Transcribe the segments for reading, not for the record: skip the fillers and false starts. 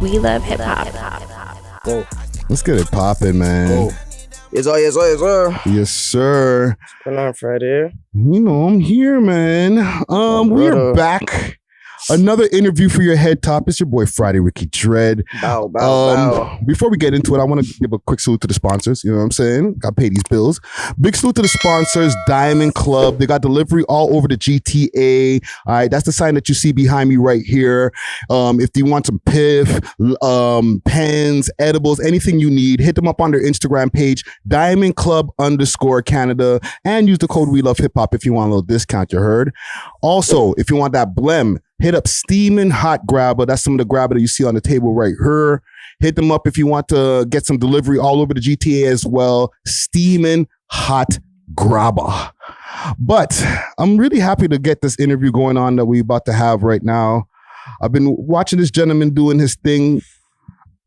We love hip hop. Go. Let's get it popping, man. Go. Yes, sir. Yes, sir. Yes, sir. Yes, sir. What's going on Friday? You know, I'm here, man. We're back. Another interview for your head top. It's your boy Friday, Ricky Dread. Bow. Before we get into it, I want to give a quick salute to the sponsors. You know what I'm saying? Got to pay these bills. Big salute to the sponsors, Diamond Club. They got delivery all over the GTA. All right, that's the sign that you see behind me right here. If you want some piff, pens, edibles, anything you need, hit them up on their Instagram page, Diamond Club _Canada, and use the code We Love Hip Hop if you want a little discount. You heard? Also, if you want that blem, hit up Steamin' Hot Grabber. That's some of the grabber that you see on the table right here. Hit them up if you want to get some delivery all over the GTA as well. Steamin' Hot Grabber. But I'm really happy to get this interview going on that we're about to have right now. I've been watching this gentleman doing his thing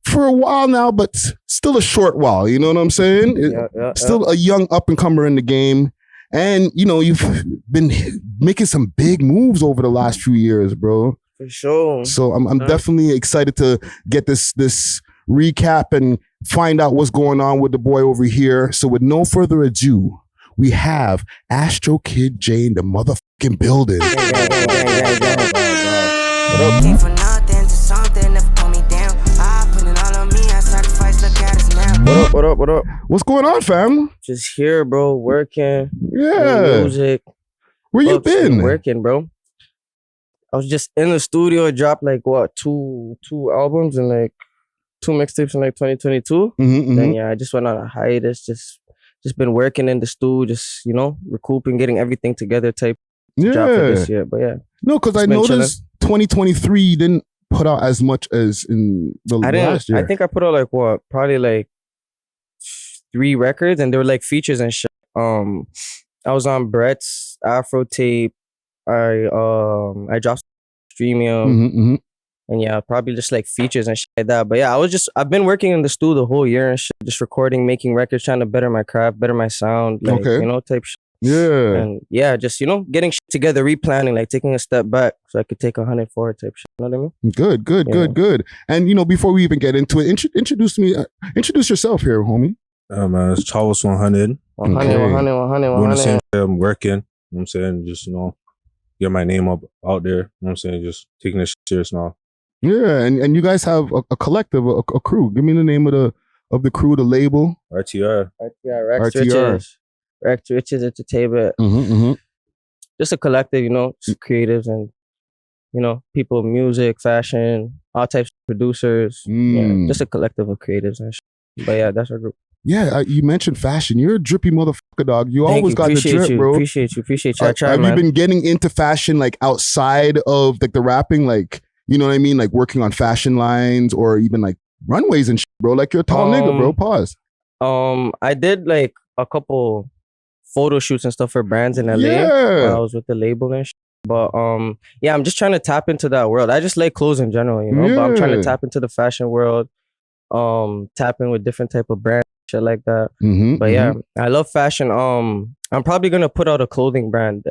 for a while now, but still a short while. You know what I'm saying? Still a young up-and-comer in the game. And, you know, you've been making some big moves over the last few years, bro. For sure. So I'm definitely excited to get this recap and find out what's going on with the boy over here. So with no further ado, we have AstroKidJay in the motherfucking building. What up? What's going on, fam? Just here, bro, working. Yeah. Music. Where you been? Working, bro. I was just in the studio. I dropped like two albums and like 2 mixtapes in like 2022. Then I just went on a hiatus. Just been working in the studio, just, you know, recouping, getting everything together type job for this year. But yeah. No, because I noticed 2023 didn't put out as much as in the last year. I think I put out probably like 3 records, and they were like features and shit. I was on Brett's Afro tape. I dropped Streamium, and yeah, probably just like features and shit like that. But yeah, I've been working in the studio the whole year and shit, just recording, making records, trying to better my craft, better my sound, like, you know, type shit. Yeah. And yeah, just, you know, getting shit together, replanning, like taking a step back so I could take 100 forward type shit. You know what I mean? Good. And, you know, before we even get into it, introduce yourself here, homie. Man, it's Chavos 100. 100. Doing the same shit, I'm working. You know what I'm saying? Just, you know, get my name up out there. You know what I'm saying? Just taking this serious now. Yeah, and you guys have a collective, a crew. Give me the name of the crew, the label. RTR. Rex Riches Entertainment. Just a collective, you know, just creatives and, you know, people, music, fashion, all types of producers. Yeah, just a collective of creatives and shit. But yeah, that's our group. Yeah, you mentioned fashion. You're a drippy motherfucker, dog. You always got the drip, bro. Appreciate you. I try, have you been getting into fashion like outside of like the rapping, like, you know what I mean, like working on fashion lines or even like runways and shit, bro? Like you're a tall nigga, bro. Pause. I did like a couple photo shoots and stuff for brands in LA. Yeah. I was with the label and shit. But yeah, I'm just trying to tap into that world. I just like clothes in general, you know. Yeah. But I'm trying to tap into the fashion world. Tap in with different type of brands, shit like that. But yeah, I love fashion. I'm probably gonna put out a clothing brand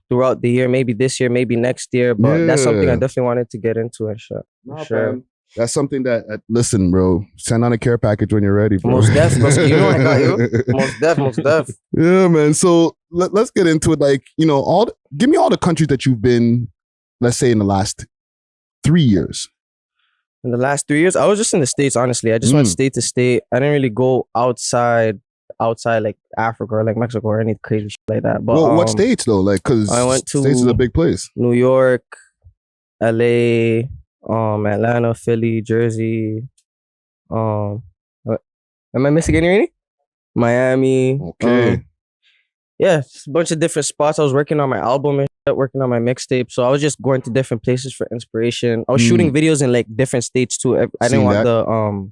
throughout the year, maybe this year, maybe next year. But that's something I definitely wanted to get into and shit. Sure. That's something that, listen, bro, send on a care package when you're ready, bro. Most def, you know I got you. Most def. Yeah, man. So let's get into it. Like, you know, give me all the countries that you've been, let's say in the last 3 years. In the last 3 years, I was just in the States, honestly. I just went state to state. I didn't really go outside like Africa or like Mexico or any crazy shit like that. But what states though? Like, because I went to States is a big place. New York, LA, Atlanta, Philly, Jersey. Am I missing any? Miami. Okay. Yeah, just a bunch of different spots. I was working on my album and shit, working on my mixtape. So I was just going to different places for inspiration. I was shooting videos in like different states too. I didn't want the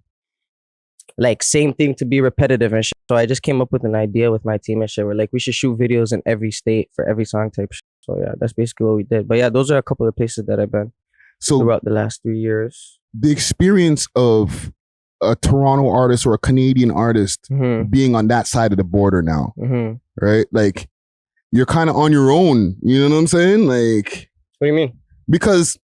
like same thing to be repetitive and shit. So I just came up with an idea with my team and shit. We're like, we should shoot videos in every state for every song type shit. So yeah, that's basically what we did. But yeah, those are a couple of places that I've been throughout the last 3 years. The experience of a Toronto artist or a Canadian artist being on that side of the border now, right? Like, you're kind of on your own. You know what I'm saying? Like, what do you mean? Because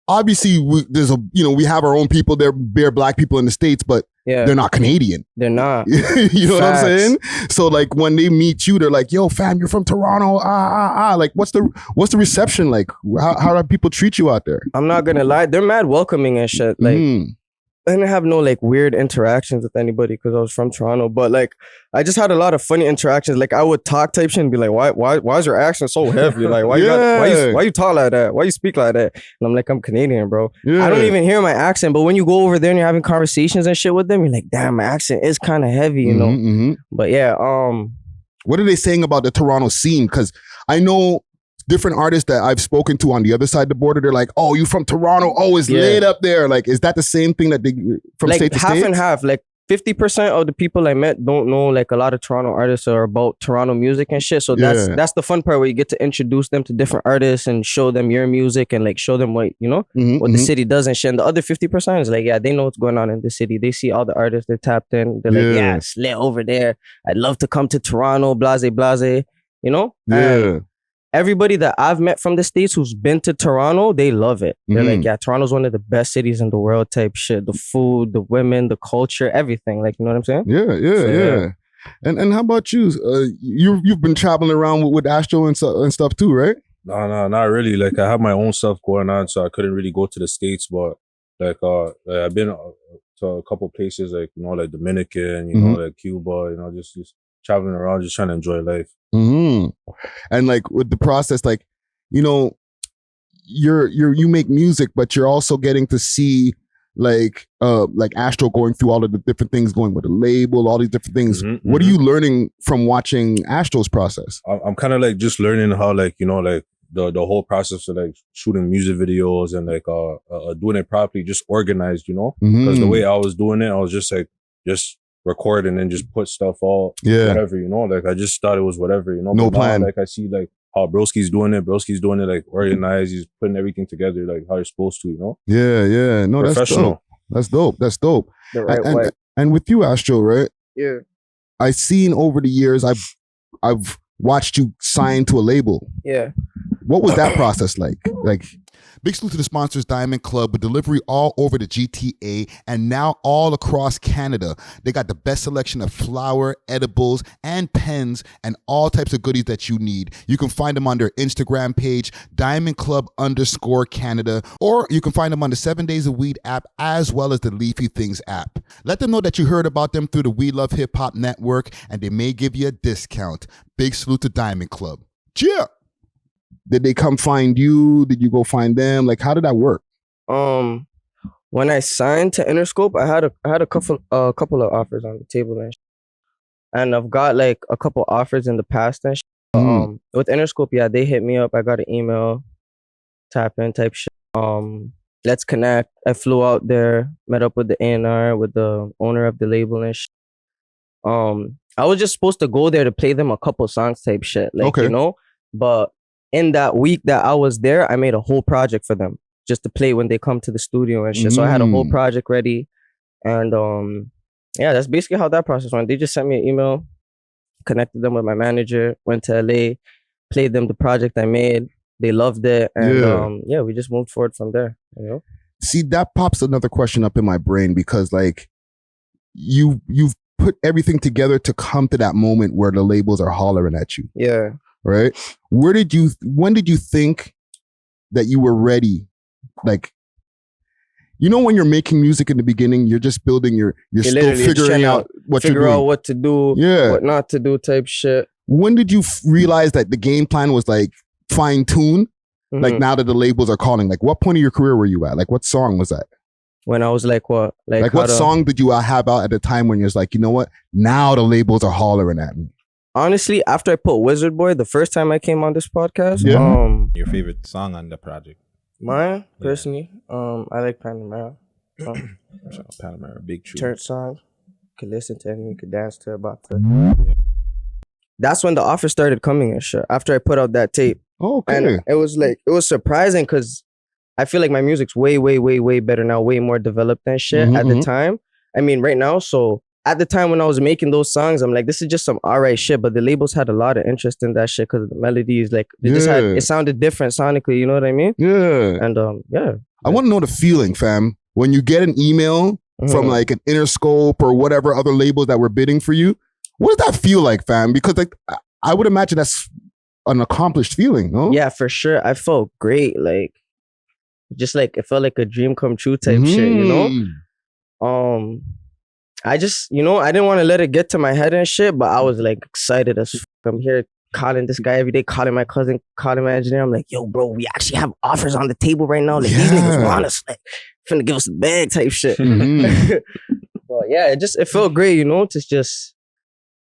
obviously we have our own people. They're black people in the States, but they're not Canadian. They're not. You know what I'm saying? So like when they meet you, they're like, "Yo, fam, you're from Toronto." Like, what's the reception like? How do people treat you out there? I'm not gonna lie, they're mad welcoming and shit. Like, I didn't have no like weird interactions with anybody because I was from Toronto, but like I just had a lot of funny interactions. Like I would talk type shit and be like, why is your accent so heavy? Like why you talk like that? Why you speak like that? And I'm like, I'm Canadian, bro. I don't even hear my accent, but when you go over there and you're having conversations and shit with them, you're like, damn, my accent is kind of heavy, you know. But yeah, what are they saying about the Toronto scene? Because I know different artists that I've spoken to on the other side of the border, they're like, "Oh, you from Toronto? Oh, it's lit up there." Like, is that the same thing that they from like state to state? half and half. Like 50% of the people I met don't know like a lot of Toronto artists or about Toronto music and shit. So that's the fun part where you get to introduce them to different artists and show them your music and like show them what what the city does and shit. And the other 50% is like, yeah, they know what's going on in the city. They see all the artists, they're tapped in. They're like, yeah, it's lit over there. I'd love to come to Toronto, blase, blase, you know? Yeah. Everybody that I've met from the States who's been to Toronto, they love it. They're like, yeah, Toronto's one of the best cities in the world type shit. The food, the women, the culture, everything. Like, you know what I'm saying? Yeah. And how about you? You've been traveling around with Astro and stuff too, right? No, not really. Like I have my own stuff going on, so I couldn't really go to the States. But like I've been to a couple places, like like Dominican, like Cuba, just traveling around, just trying to enjoy life. And like with the process, like you make music, but you're also getting to see like Astro going through all of the different things, going with a label, all these different things. What are you learning from watching Astro's process? I'm kind of like just learning how like like the whole process of like shooting music videos and like doing it properly, just organized, because the way I was doing it, I was just like record and then just put stuff out, whatever, like I just thought it was whatever, no plan. Like I see like how Broski's doing it like organized, he's putting everything together like how you're supposed to, No, professional. That's dope. The right way. And with you, Astro, right? Yeah. I've seen over the years, I've watched you sign to a label. Yeah. What was that process like? Big salute to the sponsors, Diamond Club, with delivery all over the GTA and now all across Canada. They got the best selection of flour, edibles, and pens, and all types of goodies that you need. You can find them on their Instagram page, DiamondClub_Canada, or you can find them on the 7 Days of Weed app, as well as the Leafy Things app. Let them know that you heard about them through the We Love Hip Hop Network, and they may give you a discount. Big salute to Diamond Club. Cheer! Did they come find you? Did you go find them? Like, how did that work? When I signed to Interscope, I had a couple of offers on the table and I've got like a couple offers in the past and shit. With Interscope, yeah, they hit me up. I got an email, tap in type shit. Let's connect. I flew out there, met up with the A&R, with the owner of the label and shit. I was just supposed to go there to play them a couple songs type shit, like but in that week that I was there, I made a whole project for them just to play when they come to the studio and shit. So I had a whole project ready. And that's basically how that process went. They just sent me an email, connected them with my manager, went to LA, played them the project I made. They loved it. And we just moved forward from there. See, that pops another question up in my brain because like you've put everything together to come to that moment where the labels are hollering at you. Yeah. Right? When did you think that you were ready? Like, when you're making music in the beginning, you're just building you're still figuring out what you're doing. Figure out what to do, what not to do type shit. When did you realize that the game plan was like fine-tuned? Like now that the labels are calling, like what point of your career were you at? Like what song was that? When I was like what? Like what song did you have out at the time when you're like, you know what? Now the labels are hollering at me. Honestly, after I put Wizard Boy, the first time I came on this podcast, your favorite song on the project? Mine, personally, I like Panamera. Panamera, big true. Church song. Could listen to anyone, could dance to about that. That's when the offers started coming and shit. After I put out that tape. Oh, okay. And it was surprising because I feel like my music's way, way, way, way better now, way more developed than shit at the time. I mean, right now, so at the time when I was making those songs, I'm like, this is just some alright shit. But the labels had a lot of interest in that shit because the melodies, like, it sounded different sonically. You know what I mean? Yeah. And I want to know the feeling, fam. When you get an email from like an Interscope or whatever other labels that were bidding for you, what does that feel like, fam? Because like I would imagine that's an accomplished feeling, no? Yeah, for sure. I felt great. Like, just like, it felt like a dream come true type shit, you know? I just, you know, I didn't want to let it get to my head and shit, but I was like excited as fuck. I'm here calling this guy every day, calling my cousin, calling my engineer. I'm like, yo, bro, we actually have offers on the table right now. Like, these niggas want us, like, finna give us the bag type shit. But yeah, it felt great, you know, to just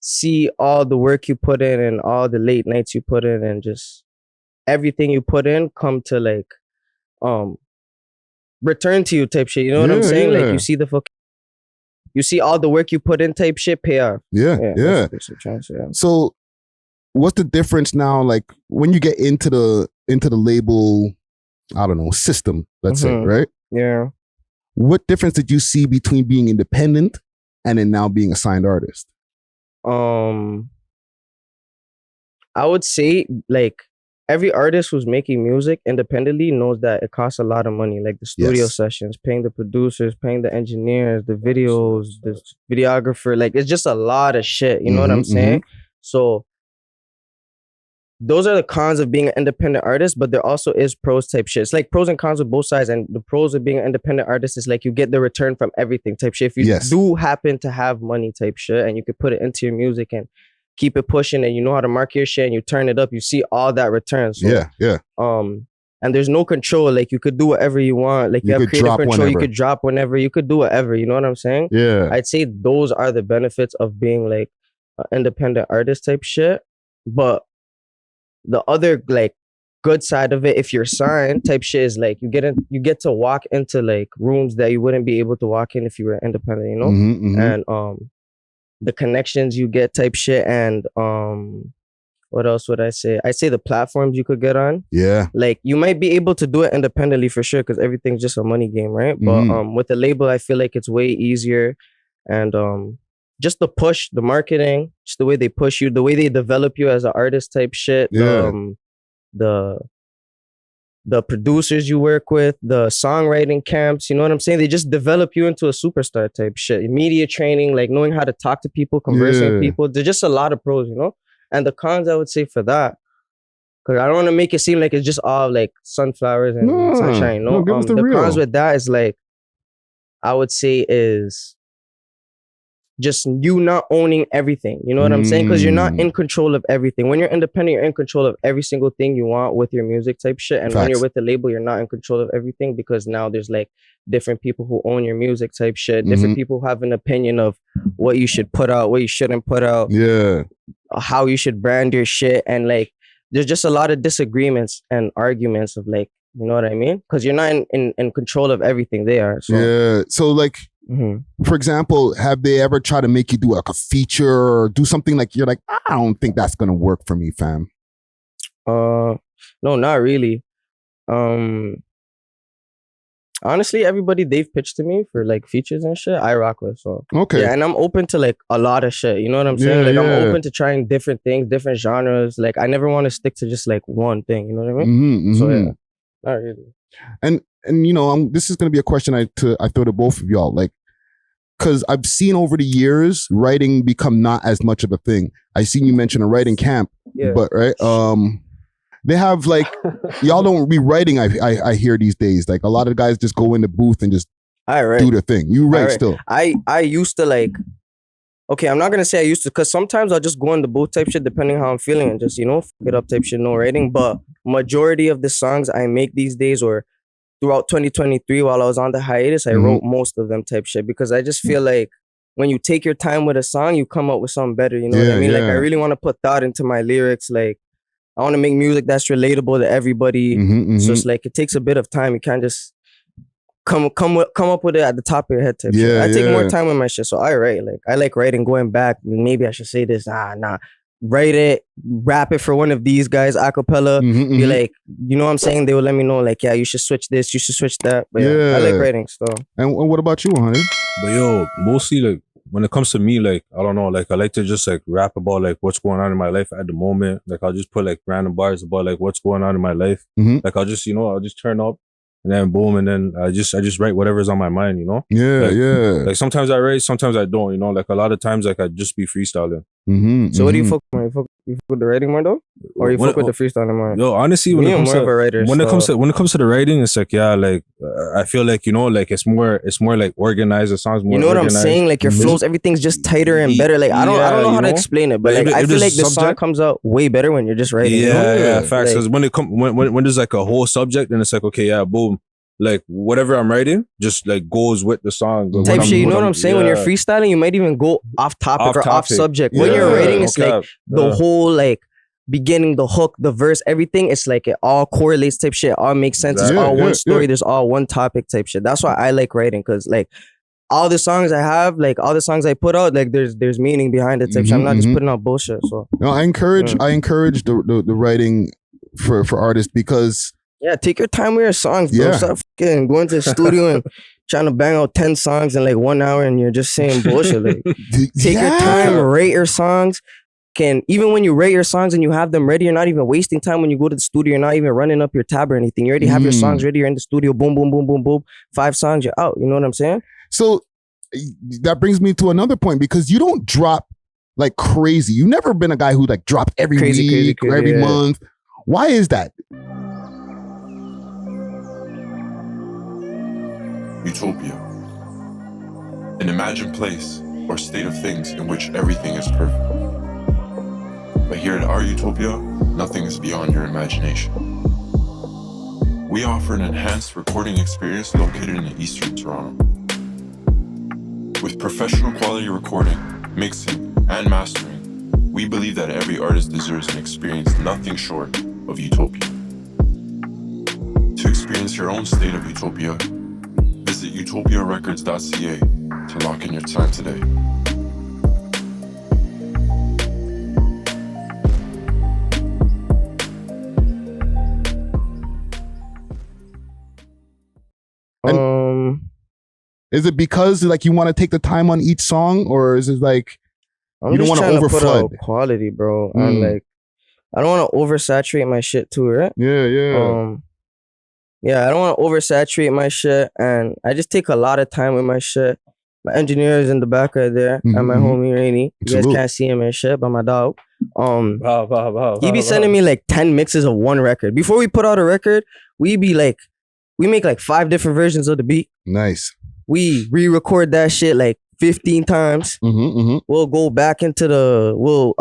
see all the work you put in and all the late nights you put in and just everything you put in come to like return to you type shit. You know what I'm saying? Like you see all the work you put in type shit pay off. Yeah. So what's the difference now? Like when you get into the label, I don't know, system, let's say, right? Yeah. What difference did you see between being independent and then now being a signed artist? I would say like every artist who's making music independently knows that it costs a lot of money, like the studio sessions, paying the producers, paying the engineers, the videos, the videographer, like it's just a lot of shit, you know what I'm saying? So those are the cons of being an independent artist, but there also is pros type shit. It's like pros and cons of both sides, and the pros of being an independent artist is like you get the return from everything type shit. If you do happen to have money type shit and you could put it into your music and keep it pushing and you know how to market your shit and you turn it up, you see all that return. So, and there's no control. Like you could do whatever you want. Like you have creative control. Whenever. You could drop whenever. You could do whatever. You know what I'm saying? Yeah. I'd say those are the benefits of being like an independent artist type shit. But the other like good side of it, if you're signed type shit, is like you get to walk into like rooms that you wouldn't be able to walk in if you were independent, you know? And the connections you get type shit, and what else would I say? I'd say the platforms you could get on. Yeah. Like you might be able to do it independently for sure because everything's just a money game, right? But with the label, I feel like it's way easier. And just the push, the marketing, just the way they push you, the way they develop you as an artist type shit. The producers you work with, the songwriting camps, you know what I'm saying? They just develop you into a superstar type shit. Media training, like knowing how to talk to people, conversing with people. There's just a lot of pros, you know? And the cons, I would say for that, because I don't want to make it seem like it's just all like sunflowers and sunshine. No, the cons with that is like, I would say is just you not owning everything. You know what I'm saying? Because you're not in control of everything. When you're independent, you're in control of every single thing you want with your music type shit. And when you're with the label, you're not in control of everything because now there's like different people who own your music type shit. Different people who have an opinion of what you should put out, what you shouldn't put out. Yeah. How you should brand your shit. And like, there's just a lot of disagreements and arguments of like, you know what I mean? Because you're not in control of everything they are. So. Yeah. So like, for example, have they ever tried to make you do like a feature or do something like you're like, I don't think that's gonna work for me, fam? No, not really. Honestly, everybody they've pitched to me for like features and shit, I rock with. So yeah, and I'm open to like a lot of shit. You know what I'm saying? Like I'm open to trying different things, different genres. Like I never want to stick to just like one thing. You know what I mean? So yeah, not really. And you know, this is gonna be a question I throw to both of y'all, like, because I've seen over the years writing become not as much of a thing. I seen you mention a writing camp, but right, they have like y'all don't be writing. I hear these days like a lot of guys just go in the booth and just do their thing. You write still? I used to like. Okay, I'm not gonna say I used to, because sometimes I'll just go in the booth type shit depending how I'm feeling and just, you know, fuck it up type shit, no writing. But majority of the songs I make these days or throughout 2023 while I was on the hiatus, I wrote most of them type shit because I just feel like when you take your time with a song, you come up with something better, you know what I mean? Like I really want to put thought into my lyrics. Like I want to make music that's relatable to everybody. So it's like it takes a bit of time. You can't just come up with it at the top of your head type shit. I take more time with my shit. So I write. Like I like writing, going back. Maybe I should say this. Nah. Write it, rap it for one of these guys, acapella. Be like, you know what I'm saying? They will let me know, like, yeah, you should switch this, you should switch that. But yeah, I like writing still. And what about you, honey? But yo, mostly like when it comes to me, like I don't know, like I like to just like rap about like what's going on in my life at the moment. Like I'll just put like random bars about like what's going on in my life. Like I'll just, you know, I'll just turn up and then boom, and then I just write whatever's on my mind, you know. Like sometimes I write, sometimes I don't, you know. Like a lot of times, like I just be freestyling. So what do you fuck more? You fuck with the writing more though, or you fuck with the freestyling more? Yo, honestly, when it comes to the writing, it's like like I feel like, you know, like it's more like organized. The songs more. You know what organized. I'm saying? Like your flows, everything's just tighter and better. Like I don't know how to explain it, but like I feel like the song comes out way better when you're just writing. Yeah, facts. Because when there's like a whole subject, and it's like, okay, yeah, boom. Like whatever I'm writing just like goes with the song. Type shit, you know what I'm saying? When you're freestyling, you might even go off topic or off subject. When you're writing, it's like the whole like beginning, the hook, the verse, everything. It's like it all correlates type shit. All makes sense. It's all one story. There's all one topic type shit. That's why I like writing, because like all the songs I have, like all the songs I put out, like there's meaning behind it type shit. I'm not just putting out bullshit. So no, I encourage the writing for artists, because take your time with your songs, bro. Stop fucking going to the studio and trying to bang out 10 songs in like 1 hour and you're just saying bullshit. Like, take your time, rate your songs. Even when you rate your songs and you have them ready, you're not even wasting time when you go to the studio. You're not even running up your tab or anything. You already have your songs ready. You're in the studio. Boom, boom, boom, boom, boom. 5 songs, you're out. You know what I'm saying? So that brings me to another point, because you don't drop like crazy. You've never been a guy who like dropped every week or every month. Why is that? Utopia. An imagined place or state of things in which everything is perfect. But here at our Utopia, nothing is beyond your imagination. We offer an enhanced recording experience located in Eastern Toronto. With professional quality recording, mixing, and mastering, we believe that every artist deserves an experience nothing short of Utopia. To experience your own state of Utopia, visit utopiarecords.ca to lock in your time today. Is it because like you want to take the time on each song, or is it like you don't want to overflood quality, bro? And like I don't want to oversaturate my shit too, right? I don't want to oversaturate my shit, and I just take a lot of time with my shit. My engineer is in the back right there, and my homie Rainy. You guys can't see him and shit, but my dog. He be sending me like 10 mixes of one record. Before we put out a record, we make like 5 different versions of the beat. Nice. We re-record that shit like 15 times. We'll go back into we'll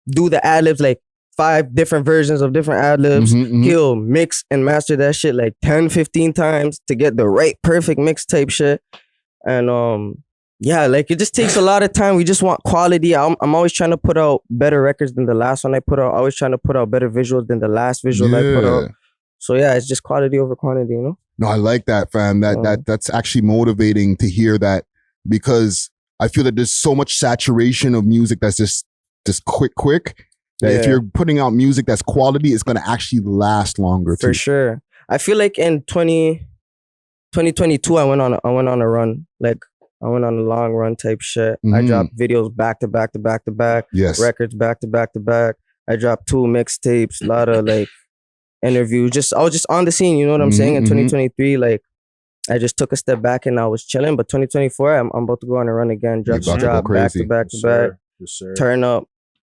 do the ad-libs, like 5 different versions of different ad-libs. He'll mix and master that shit like 10, 15 times to get the right perfect mix type shit. And like it just takes a lot of time. We just want quality. I'm always trying to put out better records than the last one I put out. Always trying to put out better visuals than the last visual I put out. So it's just quality over quantity, you know? No, I like that, fam. That's actually motivating to hear that, because I feel that there's so much saturation of music that's just quick. That if you're putting out music that's quality, it's gonna actually last longer. For sure. I feel like in 2022, I went on a run. Like I went on a long run type shit. I dropped videos back to back to back to back. Yes. Records back to back to back. I dropped 2 mixtapes, a lot of like interviews. I was just on the scene, you know what I'm saying? In 2023, like I just took a step back and I was chilling. But 2024, I'm about to go on a run again. Drop back to back to back. Turn up.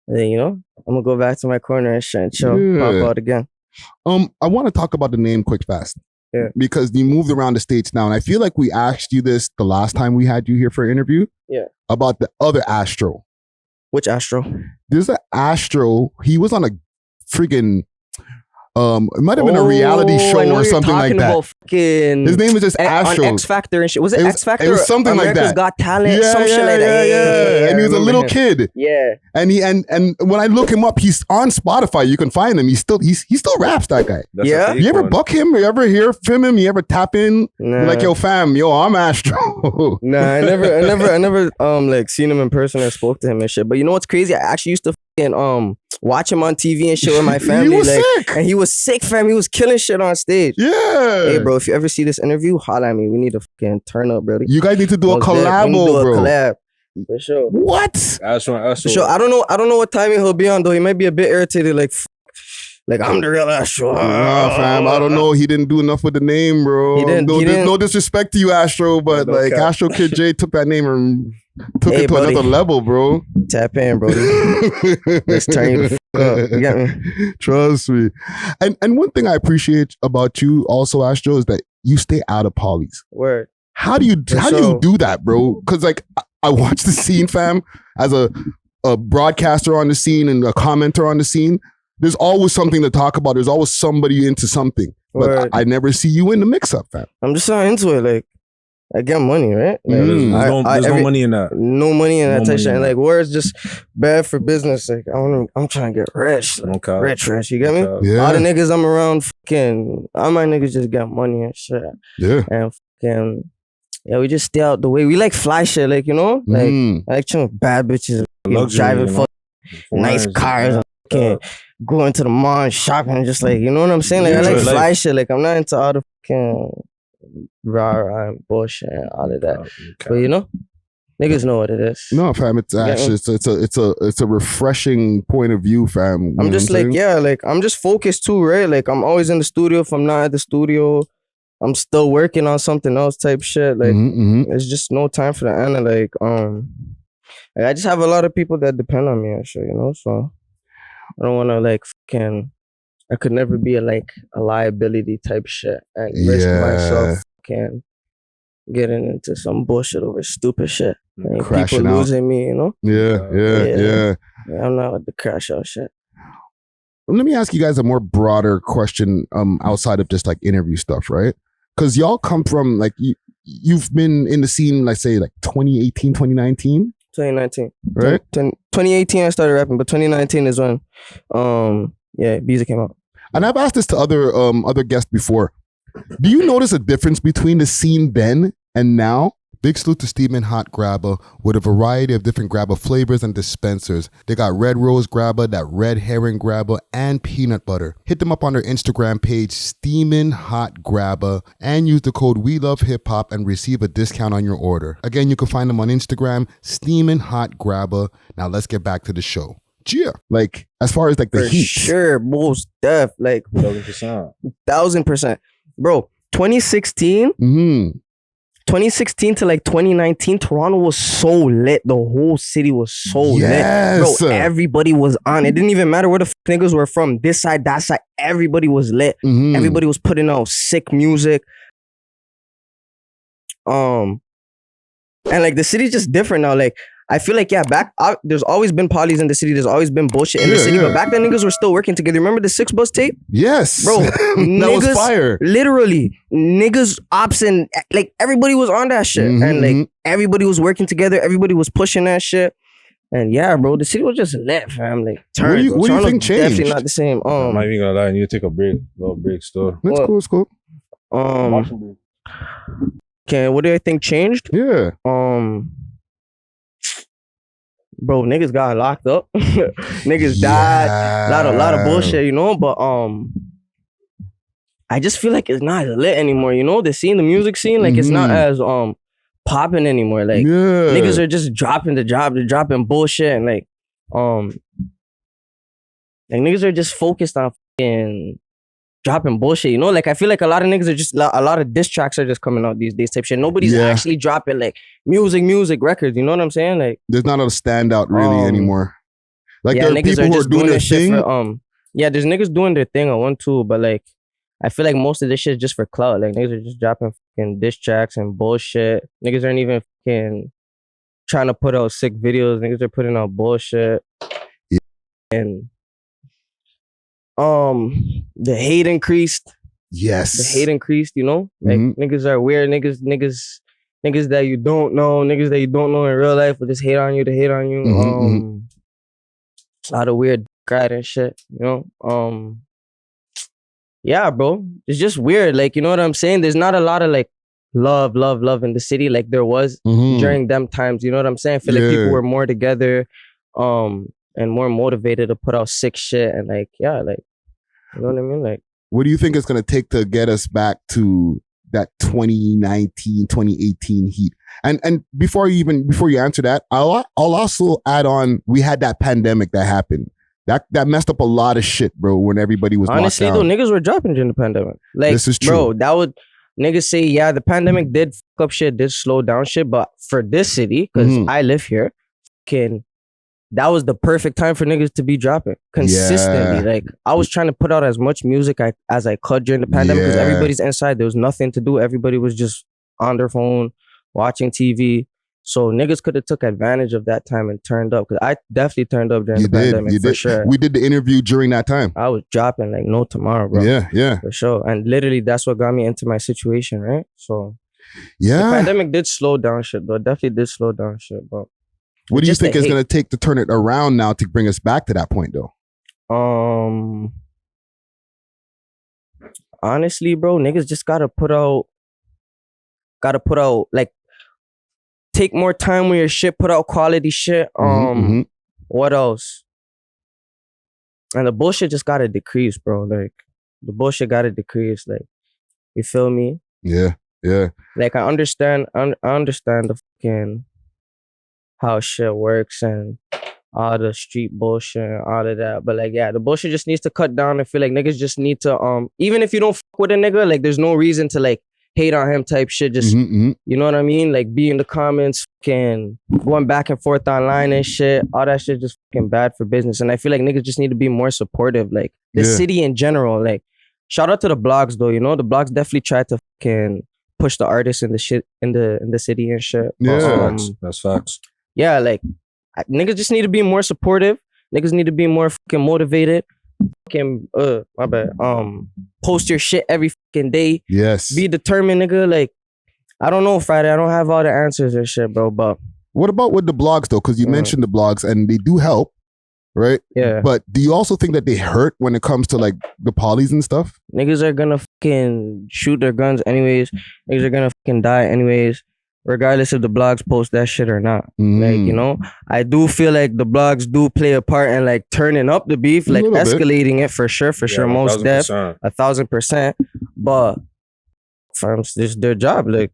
And then, you know, I'm gonna go back to my corner and shit and chill. Pop out again. I want to talk about the name Quick Fast. Yeah. Because you moved around the States now, and I feel like we asked you this the last time we had you here for an interview. Yeah. About the other Astro. Which Astro? There's an Astro. He was on a freaking it might have been a reality show or something like that. His name is just Astro. On X Factor and shit. Was it X Factor? It was something like that. Got Talent, some shit like that. Yeah. And he was a little kid. Yeah. And when I look him up, he's on Spotify. You can find him. He still raps, that guy. That's You ever buck him? You ever hear from him? You ever tap in? Nah. You're like, yo, fam, I'm Astro. Nah, I never like seen him in person or spoke to him and shit. But you know what's crazy? I actually used to watch him on TV and shit with my family. He was sick. And he was sick, fam. He was killing shit on stage. Yeah. Hey, bro, if you ever see this interview, holla at me. We need to fucking turn up, bro. You guys need to do a collab, bro. Collab. For sure. What? Astro. For sure. I don't know what timing he'll be on, though. He might be a bit irritated, like, Like, I'm the real Astro. Nah, fam, I don't know. He didn't do enough with the name, bro. He didn't. No disrespect to you, Astro, but No like cap. AstroKidJay took that name and took Hey, it to buddy. another level, bro. Tap in, bro. Let's turn you the fuck up. You get me? Trust me. And one thing I appreciate about you also, Astro, is that you stay out of Pollies. Word. How do you do that, bro? Because like I watch the scene, fam, as a broadcaster on the scene and a commenter on the scene. There's always something to talk about. There's always somebody into something. But Word. I never see you in the mix-up, fam. I'm just not into it. Like, I get money, right? Like, There's no money in that. No money in that No type money shit. in And that. like, words just bad for business. Like, I'm trying to get rich. Like, No cap. rich. You get me? No cap. A Yeah. lot of niggas I'm around fucking, all my niggas just got money and shit. Yeah. And fucking, yeah, we just stay out the way. We like fly shit, like, you know? Like, Mm. I like chilling with bad bitches, Luxury, driving you know? fucking nice cars, and fucking going to the mall and shopping, and just like, you know what I'm saying? Like, I Enjoy like life. fly shit. Like, I'm not into all the fucking rah and bullshit and all of that. But you know, niggas know what it is. No, fam, it's actually it's a refreshing point of view, fam. You know I'm just what like, saying? yeah, like I'm just focused too, right? Like I'm always in the studio. If I'm not at the studio, I'm still working on something else type shit. Like it's just no time for the end of like I just have a lot of people that depend on me and shit, you know? So I don't wanna like fucking I could never be a liability type shit and risk myself fucking getting into some bullshit over stupid shit. And Crashing people out. losing me, you know? Yeah. Yeah, I'm not with the crash out shit. Let me ask you guys a more broader question outside of just like interview stuff, right? Because y'all come from like you've been in the scene, like say like 2018, 2019, 2019. right? 2018 I started rapping, but 2019 is when Visa came out. And I've asked this to other guests before. Do you notice a difference between the scene then and now? Big salute to Steamin' Hot Grabba with a variety of different grabba flavors and dispensers. They got red rose grabba, that red herring grabba, and peanut butter. Hit them up on their Instagram page, Steamin' Hot Grabba, and use the code We Love Hip Hop and receive a discount on your order. Again, you can find them on Instagram, Steamin' Hot Grabba. Now let's get back to the show. Yeah, like as far as like the For heat. sure, most def, like 1,000%. 1000%. Bro, 2016 to like 2019, Toronto was so lit. The whole city was so lit. Bro, everybody was on. It didn't even matter where the niggas were from. This side, that side, everybody was lit. Everybody was putting out sick music. And like the city's just different now. Like I feel like there's always been Pollies in the city. There's always been bullshit in the city. But back then niggas were still working together. Remember the 6 Bus tape? Yes, Bro, that niggas, was fire. Literally, niggas, ops, and like everybody was on that shit. And like everybody was working together. Everybody was pushing that shit. And yeah, bro, the city was just lit, fam. Like, What do you think changed? Definitely not the same. I'm not even gonna lie, I need to take a little break still. That's cool. It's cool. Okay, what do I think changed? Yeah. Bro, niggas got locked up. Niggas died. A lot of bullshit, you know. But I just feel like it's not as lit anymore. You know, the music scene, like it's not as popping anymore. Like niggas are just dropping the job. They're dropping bullshit and like niggas are just focused on fucking dropping bullshit, you know? Like I feel like a lot of niggas are just a lot of diss tracks are just coming out these days type shit. Nobody's actually dropping like music records, you know what I'm saying? Like there's not a standout really anymore. Like yeah, there are niggas people are who are just doing their shit thing. for there's niggas doing their thing on one too, but like I feel like most of this shit is just for clout. Like niggas are just dropping fucking diss tracks and bullshit. Niggas aren't even fucking trying to put out sick videos. Niggas are putting out bullshit. Yeah. And the hate increased. Yes. The hate increast, you know? Like niggas are weird. Niggas that you don't know, niggas that you don't know in real life will just hate on you to hate on you. A lot of weird crowd and shit, you know? Yeah, bro. It's just weird. Like, you know what I'm saying? There's not a lot of like love in the city like there was during them times. You know what I'm saying? I feel like people were more together and more motivated to put out sick shit and like, yeah, like, you know what I mean? Like, what do you think it's going to take to get us back to that 2019, 2018 heat? And before you answer that, I'll also add on, we had that pandemic that happened. That messed up a lot of shit, bro, when everybody was honestly locked though, down. niggas were dropping during the pandemic. Like, This is true. bro, that would niggas say, yeah, the pandemic did fuck up shit, did slow down shit, but for this city, because I live here, that was the perfect time for niggas to be dropping consistently. Yeah. Like, I was trying to put out as much music as I could during the pandemic because everybody's inside. There was nothing to do. Everybody was just on their phone, watching TV. So niggas could have took advantage of that time and turned up. Because I definitely turned up during the pandemic for sure. We did the interview during that time. I was dropping like no tomorrow, bro. Yeah. For sure. And literally that's what got me into my situation, right? So yeah. The pandemic did slow down shit, though. It definitely did slow down shit, but what do you think is going to take to turn it around now to bring us back to that point, though? Honestly, bro, niggas just gotta put out, like, take more time with your shit, put out quality shit. What else? And the bullshit just gotta decrease, bro. Like, the bullshit gotta decrease. Like, you feel me? Yeah. Like, I understand the fucking how shit works and all the street bullshit and all of that. But like, yeah, the bullshit just needs to cut down. I feel like niggas just need to, even if you don't fuck with a nigga, like, there's no reason to like hate on him type shit. Just, you know what I mean? Like, be in the comments, fucking going back and forth online and shit. All that shit just fucking bad for business. And I feel like niggas just need to be more supportive. Like, the city in general, like, shout out to the blogs though, you know? The blogs definitely tried to fucking push the artists in the shit in the city and shit. Yeah, that's facts. Yeah, like, niggas just need to be more supportive. Niggas need to be more fucking motivated. Fucking, my bad. Post your shit every fucking day. Yes. Be determined, nigga. Like, I don't know, Friday. I don't have all the answers and shit, bro. But what about with the blogs though? Because you mentioned the blogs and they do help, right? Yeah. But do you also think that they hurt when it comes to like the Pollies and stuff? Niggas are gonna fucking shoot their guns anyways. Niggas are gonna fucking die anyways, regardless if the blogs post that shit or not. Like, you know, I do feel like the blogs do play a part in like turning up the beef, like escalating it for sure, most def, 1,000%. But fam, this is their job. Like,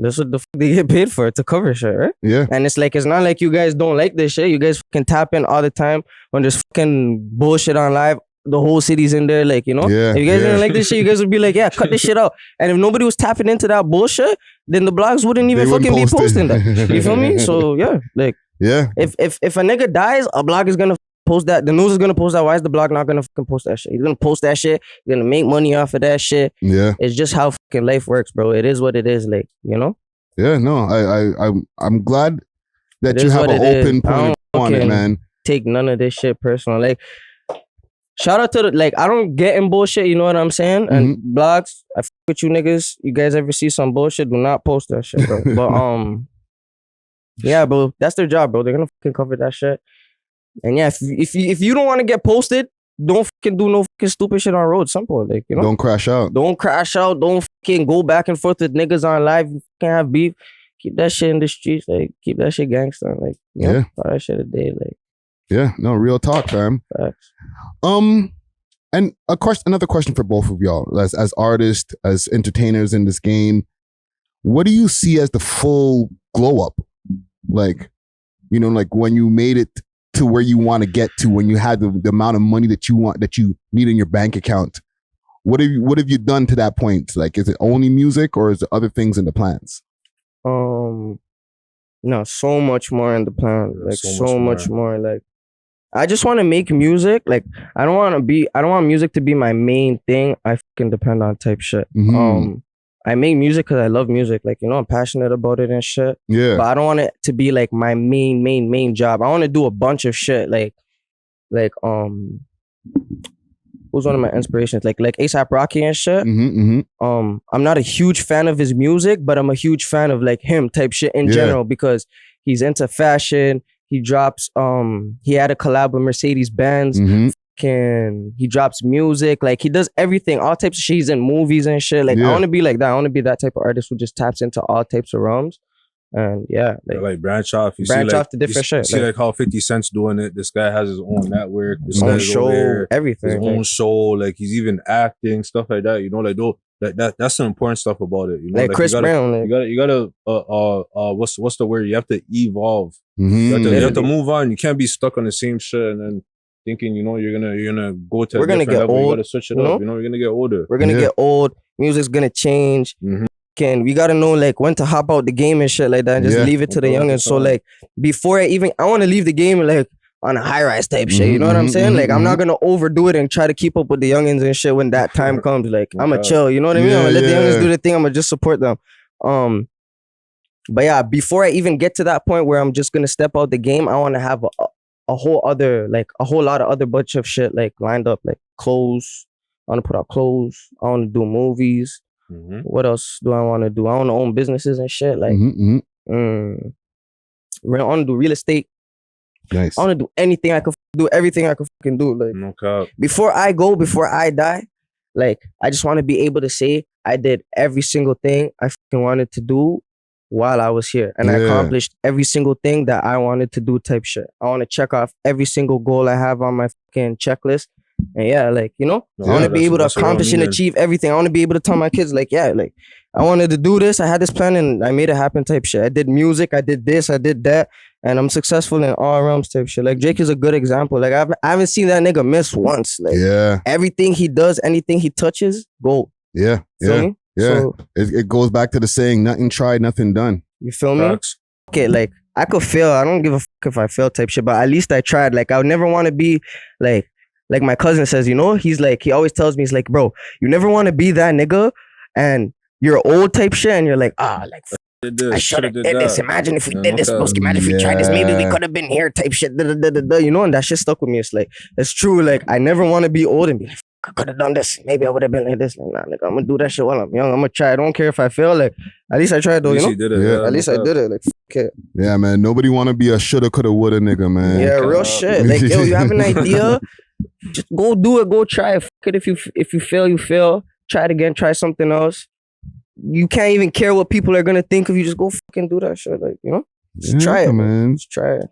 this is what the fuck they get paid for, to cover shit, right? Yeah. And it's like, it's not like you guys don't like this shit. You guys fucking tap in all the time when there's fucking bullshit on live. The whole city's in there, like, you know? Yeah, if you guys didn't like this shit, you guys would be like, yeah, cut this shit out. And if nobody was tapping into that bullshit, then the blogs wouldn't even fucking be posting that. You feel me? So yeah, like, if a nigga dies, a blog is gonna post that. The news is gonna post that. Why is the blog not gonna fucking post that shit? He's gonna post that shit. He's gonna make money off of that shit. Yeah. It's just how fucking life works, bro. It is what it is, like, you know? Yeah, no, I'm glad that you have an open point on it, man. Take none of this shit personal. Like, shout out to the, like, I don't get in bullshit, you know what I'm saying? And blogs, I fuck with you niggas. You guys ever see some bullshit, do not post that shit, bro. But yeah, bro, that's their job, bro. They're gonna fucking cover that shit. And yeah, if you don't want to get posted, don't fucking do no fucking stupid shit on road. Simple, like, you know. Don't crash out. Don't crash out. Don't fucking go back and forth with niggas on live. You fucking have beef. Keep that shit in the streets. Like, keep that shit gangster. Like, you know, all that shit a day. Like, yeah, no, real talk, fam. Facts. And another question for both of y'all, as artists, as entertainers in this game, what do you see as the full glow up? Like, you know, like when you made it to where you want to get to, when you had the amount of money that you need in your bank account. What have you done to that point? Like, is it only music or is there other things in the plans? No, so much more in the plan. Like, so much more. Like, I just want to make music. Like, I don't want music to be my main thing. I fucking depend on type shit. I make music because I love music. Like, you know, I'm passionate about it and shit. Yeah. But I don't want it to be like my main job. I want to do a bunch of shit. Like, who's one of my inspirations? Like A$AP Rocky and shit. I'm not a huge fan of his music, but I'm a huge fan of like him type shit in general because he's into fashion. He drops, he had a collab with Mercedes-Benz. He drops music. Like, he does everything, all types of shit. He's in movies and shit. Like, I want to be like that. I want to be that type of artist who just taps into all types of realms. And yeah, like branch off. Branch off to different shit. See like how 50 Cent's doing it. This guy has his own network, his own show, everything. His own show. Like, he's even acting, stuff like that. You know, like that's the important stuff about it. You know, like Chris Brown. You gotta what's the word? You have to evolve. You have to move on. You can't be stuck on the same shit and then thinking, you know, you're gonna go to We're a gonna different get level. old, You gotta switch it up. You know, you're gonna get older. We're gonna get old. Music's gonna change. We gotta know like when to hop out the game and shit like that and just leave it to the youngins. So like before I want to leave the game like on a high rise type shit. You know what I'm saying? Like I'm not gonna overdo it and try to keep up with the youngins and shit when that time comes. Like I'ma chill. You know what I mean? I'm gonna let the youngins do their thing. I'm gonna just support them. But yeah, before I even get to that point where I'm just gonna step out the game, I want to have a whole lot of other bunch of shit like lined up, like clothes. I want to put out clothes. I want to do movies. What else do I want to do? I want to own businesses and shit. Like, I want to do real estate. Nice. I want to do anything I could do, everything I could fucking do. Like, before I die, like, I just want to be able to say I did every single thing I fucking wanted to do while I was here, and I accomplished every single thing that I wanted to do. Type shit. I want to check off every single goal I have on my fucking checklist. And yeah, like, you know, I want to be able to accomplish and achieve everything. I want to be able to tell my kids, like, yeah, like, I wanted to do this. I had this plan and I made it happen type shit. I did music. I did this. I did that. And I'm successful in all realms type shit. Like, Drake is a good example. Like, I haven't seen that nigga miss once. Like, everything he does, anything he touches, gold. Yeah. So, it goes back to the saying, nothing tried, nothing done. You feel me? Okay, like, I could fail. I don't give a fuck if I fail type shit, but at least I tried. Like, I would never want to be like my cousin says, you know, he always tells me, he's like, bro, you never want to be that nigga and you're old type shit and you're like, I should have did this. Imagine if we did this. Imagine if we tried this. Maybe we could have been here type shit. You know, and that shit stuck with me. It's like, it's true. Like, I never want to be old and be like, I could have done this. Maybe I would have been like this. Like, nah, nigga, I'm going to do that shit while I'm young. I'm going to try. I don't care if I fail. Like, at least I tried though, you know? At least I did it. Like, fuck it. Yeah, man. Nobody want to be a shoulda, coulda, woulda nigga, man. Yeah, real shit. Like, yo, you have an idea? Just go do it. Go try it. Fuck it. If you fail, you fail. Try it again. Try something else. You can't even care what people are gonna think of you. Just go fucking do that shit. Like, you know, just try it, man. Just try it.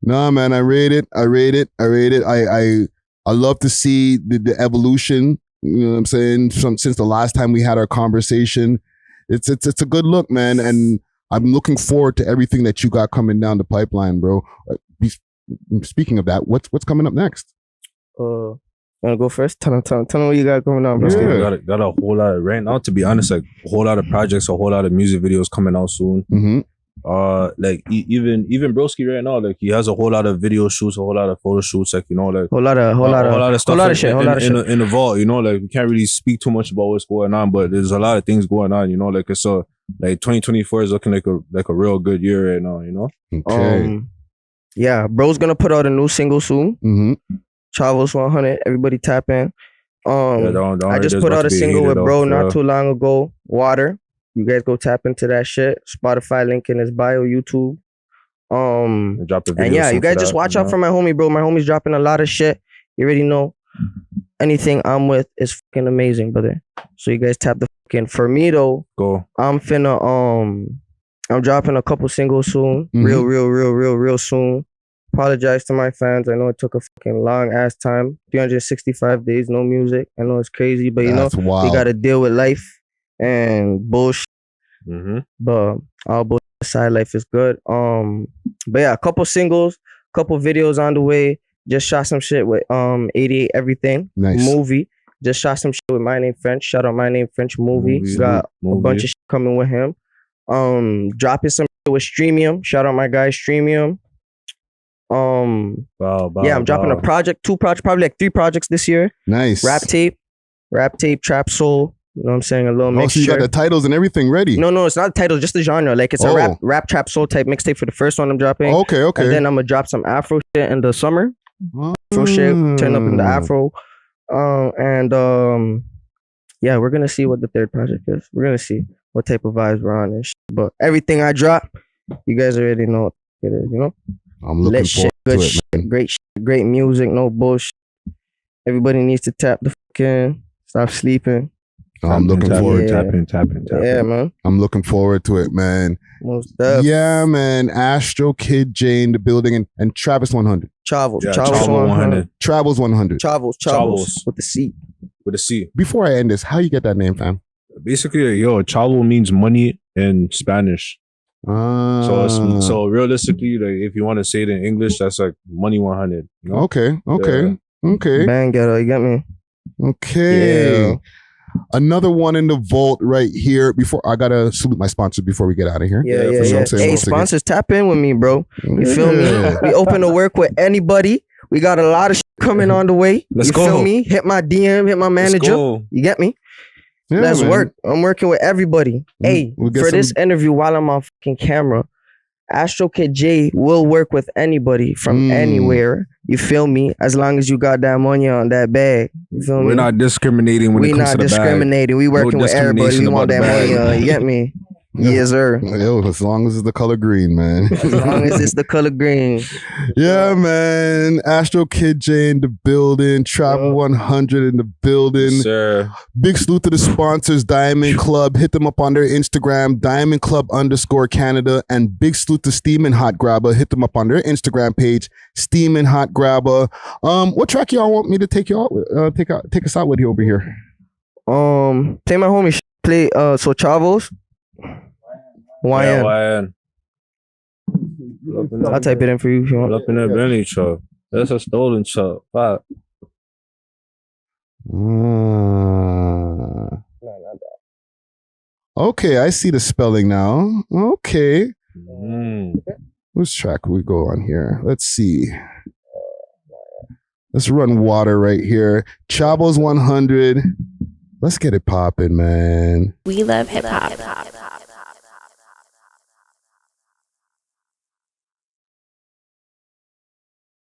Nah, man. I rate it. I love to see the evolution. You know what I'm saying? Since the last time we had our conversation, it's a good look, man. And I'm looking forward to everything that you got coming down the pipeline, bro. Speaking of that, what's coming up next? You wanna go first? Tell them what you got going on, bro. Yeah. Got a whole lot right now. To be honest, like a whole lot of projects, a whole lot of music videos coming out soon. Like even Broski right now, like he has a whole lot of video shoots, a whole lot of photo shoots, like, you know, like whole lot of stuff in the vault. You know, like we can't really speak too much about what's going on, but there's a lot of things going on. You know, like it's like 2024 is looking like a real good year right now. You know. Okay. Yeah, bro's gonna put out a new single soon. Chavos 100. Everybody tap in. I just put out a single with bro not too long ago. Water. You guys go tap into that shit. Spotify link in his bio. YouTube. And yeah, you guys just watch out for my homie, bro. My homie's dropping a lot of shit. You already know. Anything I'm with is fucking amazing, brother. So you guys tap the fucking. For me though, I'm dropping a couple singles soon. Real soon. Apologize to my fans. I know it took a fucking long ass time. 365 days, no music. I know it's crazy, but you know, we gotta deal with life and bullshit. But all bullshit aside, life is good. But yeah, a couple singles, couple videos on the way. Just shot some shit with 88 Everything. Nice. Movie. Just shot some shit with My Name French. Shout out My Name French movie. Got a bunch of shit coming with him. Dropping some shit with Streamium. Shout out my guy Streamium. Yeah, I'm dropping a project, 2 projects, probably like 3 projects this year. Nice. Rap tape, trap soul. You know what I'm saying? A little mixture. So you got the titles and everything ready? No, it's not the title, just the genre. Like it's a rap trap soul type mixtape for the first one I'm dropping. Okay. And then I'm gonna drop some Afro shit in the summer. Afro shit, turn up in the Afro. Yeah, we're gonna see what the third project is. We're gonna see what type of vibes we're on and shit. But everything I drop, you guys already know what it is, you know? I'm looking forward to it, man. Great shit, great music, no bullshit. Everybody needs to tap the fucking, stop sleeping. I'm looking forward to it. Tap in. Yeah, man. I'm looking forward to it, man. Most definitely. Yeah, man. AstroKidJay in the building and Travis 100. Chavos. Yeah, Chavos 100. Travels 100. Chavos. With the C. With a C. Before I end this, how you get that name, fam? Basically, Chavo means money in Spanish. So realistically, like if you want to say it in English, that's like money 100. You know? Okay. Bang ghetto, you get me? Okay. Yeah. Another one in the vault right here. Before I gotta salute my sponsors before we get out of here. Yeah. Hey, sponsors, tap in with me, bro. You feel me? We open to work with anybody. We got a lot of shit coming on the way. Let's you go. Feel me? Hit my DM, hit my manager. You get me? Yeah, Let's man. work. I'm working with everybody. Hey, for this interview, while I'm on fucking camera, AstroKidJay will work with anybody from anywhere. You feel me? As long as you got that money on that bag. You feel me? We're not discriminating when it comes to the bag. We not discriminating. We working with everybody. We want that money on. You get me? Yes, sir. Yo, as long as it's the color green, man. As long as it's the color green. Yeah, man. AstroKidJay in the building. Travel 100 in the building. Sir. Big salute to the sponsors, Diamond Club. Hit them up on their Instagram, Diamond Club _Canada. And big salute to Steamin' Hot Grabber. Hit them up on their Instagram page, Steamin' Hot Grabber. What track y'all want me to take you out? Take us out with you over here. Take my homie play. So Chavos. YN. I'll type it in for you if you want. Up in that Bentley truck. That's a stolen truck. Fuck. Okay, I see the spelling now. Okay. Whose track we go on here? Let's see. Let's run water right here. Chavos 100. Let's get it popping, man. We love hip hop.